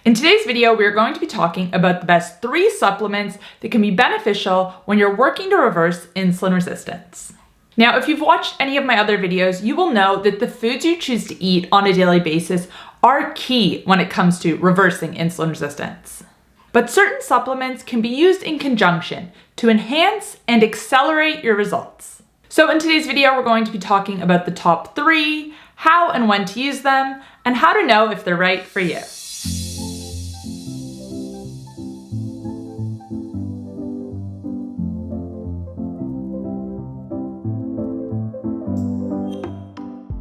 In today's video, we are going to be talking about the best 3 supplements that can be beneficial when you're working to reverse insulin resistance. Now, if you've watched any of my other videos, you will know that the foods you choose to eat on a daily basis are key when it comes to reversing insulin resistance. But certain supplements can be used in conjunction to enhance and accelerate your results. So in today's video, we're going to be talking about the top 3, how and when to use them, and how to know if they're right for you.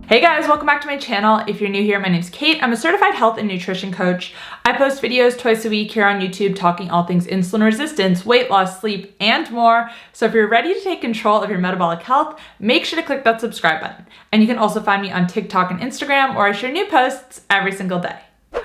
Hey guys, welcome back to my channel. If you're new here, my name's Kate. I'm a certified health and nutrition coach. I post videos twice a week here on YouTube talking all things insulin resistance, weight loss, sleep, and more. So if you're ready to take control of your metabolic health, make sure to click that subscribe button. And you can also find me on TikTok and Instagram, where I share new posts every single day.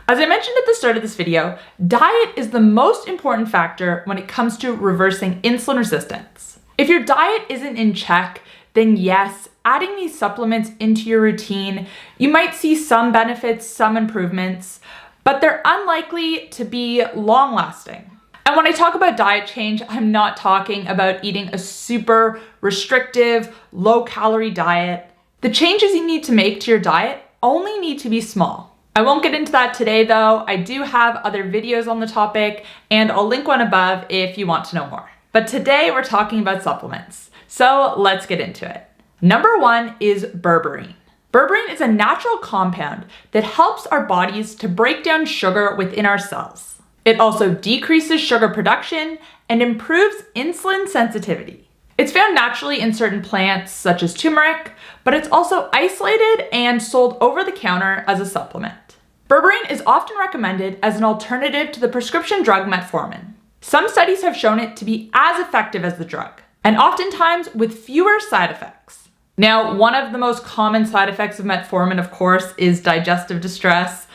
As I mentioned at the start of this video, diet is the most important factor when it comes to reversing insulin resistance. If your diet isn't in check, then yes, adding these supplements into your routine, you might see some benefits, some improvements, but they're unlikely to be long-lasting. And when I talk about diet change, I'm not talking about eating a super restrictive, low-calorie diet. The changes you need to make to your diet only need to be small. I won't get into that today though. I do have other videos on the topic, and I'll link one above if you want to know more. But today we're talking about supplements. So let's get into it. Number 1 is berberine. Berberine is a natural compound that helps our bodies to break down sugar within our cells. It also decreases sugar production and improves insulin sensitivity. It's found naturally in certain plants such as turmeric, but it's also isolated and sold over the counter as a supplement. Berberine is often recommended as an alternative to the prescription drug metformin. Some studies have shown it to be as effective as the drug, and oftentimes with fewer side effects. Now, one of the most common side effects of metformin, of course, is digestive distress.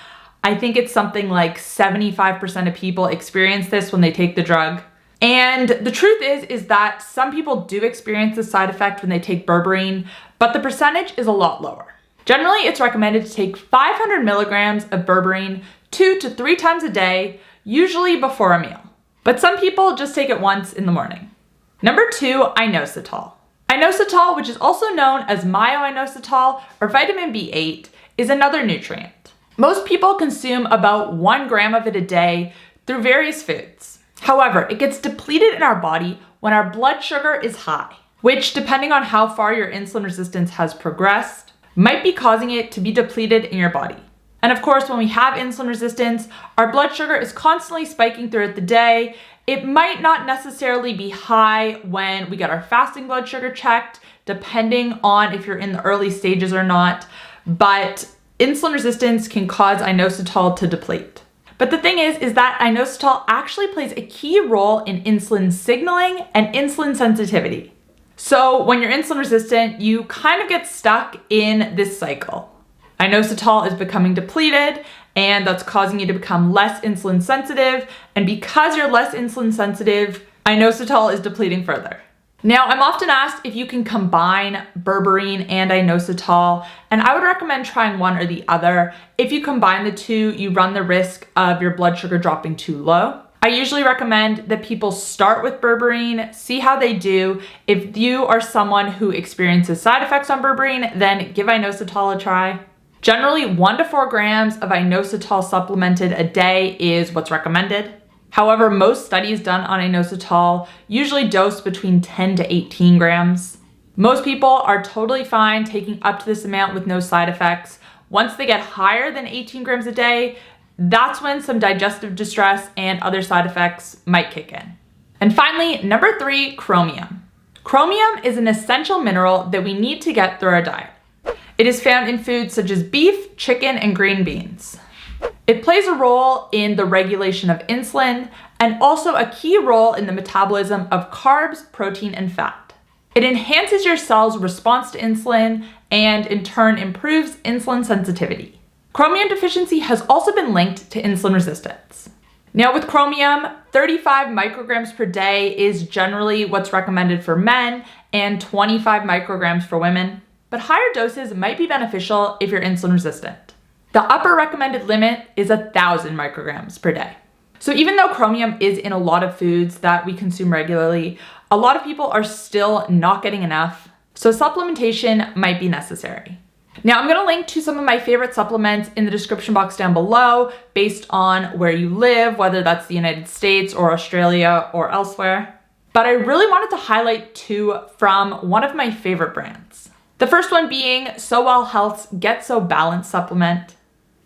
I think it's something like 75% of people experience this when they take the drug. And the truth is that some people do experience this side effect when they take berberine, but the percentage is a lot lower. Generally, it's recommended to take 500 milligrams of berberine 2 to 3 times a day, usually before a meal. But some people just take it once in the morning. Number 2, inositol. Inositol, which is also known as myo-inositol or vitamin B8, is another nutrient. Most people consume about 1 gram of it a day through various foods. However, it gets depleted in our body when our blood sugar is high, which, depending on how far your insulin resistance has progressed, might be causing it to be depleted in your body. And of course, when we have insulin resistance, our blood sugar is constantly spiking throughout the day. It might not necessarily be high when we get our fasting blood sugar checked, depending on if you're in the early stages or not, but insulin resistance can cause inositol to deplete. But the thing is that inositol actually plays a key role in insulin signaling and insulin sensitivity. So when you're insulin resistant, you kind of get stuck in this cycle. Inositol is becoming depleted, and that's causing you to become less insulin sensitive. And because you're less insulin sensitive, inositol is depleting further. Now, I'm often asked if you can combine berberine and inositol, and I would recommend trying one or the other. If you combine the two, you run the risk of your blood sugar dropping too low. I usually recommend that people start with berberine, see how they do. If you are someone who experiences side effects on berberine, then give inositol a try. Generally, 1 to 4 grams of inositol supplemented a day is what's recommended. However, most studies done on inositol usually dose between 10 to 18 grams. Most people are totally fine taking up to this amount with no side effects. Once they get higher than 18 grams a day, that's when some digestive distress and other side effects might kick in. And finally, number 3, chromium. Chromium is an essential mineral that we need to get through our diet. It is found in foods such as beef, chicken, and green beans. It plays a role in the regulation of insulin and also a key role in the metabolism of carbs, protein, and fat. It enhances your cell's response to insulin and in turn improves insulin sensitivity. Chromium deficiency has also been linked to insulin resistance. Now with chromium, 35 micrograms per day is generally what's recommended for men and 25 micrograms for women. But higher doses might be beneficial if you're insulin resistant. The upper recommended limit is 1,000 micrograms per day. So even though chromium is in a lot of foods that we consume regularly, a lot of people are still not getting enough, so supplementation might be necessary. Now I'm gonna link to some of my favorite supplements in the description box down below based on where you live, whether that's the United States or Australia or elsewhere. But I really wanted to highlight 2 from one of my favorite brands. The first one being So Health's Get So Balanced supplement.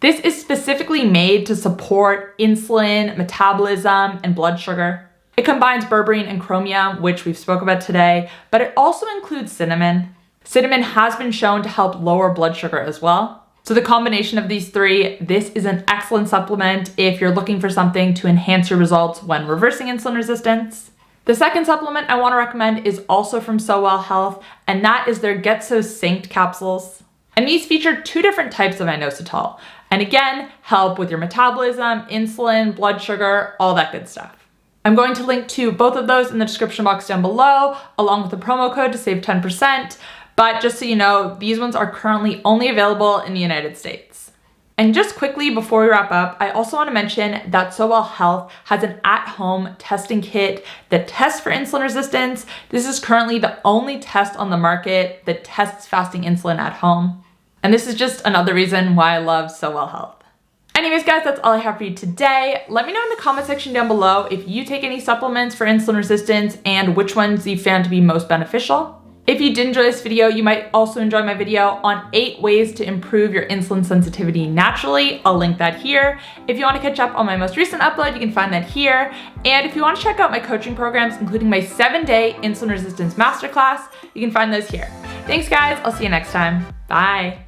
This is specifically made to support insulin, metabolism, and blood sugar. It combines berberine and chromium, which we've spoke about today, but it also includes cinnamon. Cinnamon has been shown to help lower blood sugar as well. So the combination of these 3, this is an excellent supplement if you're looking for something to enhance your results when reversing insulin resistance. The second supplement I want to recommend is also from So Health, and that is their Get So Synced capsules. And these feature 2 different types of inositol, and again, help with your metabolism, insulin, blood sugar, all that good stuff. I'm going to link to both of those in the description box down below, along with the promo code to save 10%. But just so you know, these ones are currently only available in the United States. And just quickly before we wrap up, I also want to mention that So Health has an at-home testing kit that tests for insulin resistance. This is currently the only test on the market that tests fasting insulin at home. And this is just another reason why I love So Health. Anyways, guys, that's all I have for you today. Let me know in the comment section down below if you take any supplements for insulin resistance and which ones you found to be most beneficial. If you did enjoy this video, you might also enjoy my video on 8 ways to improve your insulin sensitivity naturally. I'll link that here. If you want to catch up on my most recent upload, you can find that here. And if you want to check out my coaching programs, including my 7-day insulin resistance masterclass, you can find those here. Thanks, guys. I'll see you next time. Bye.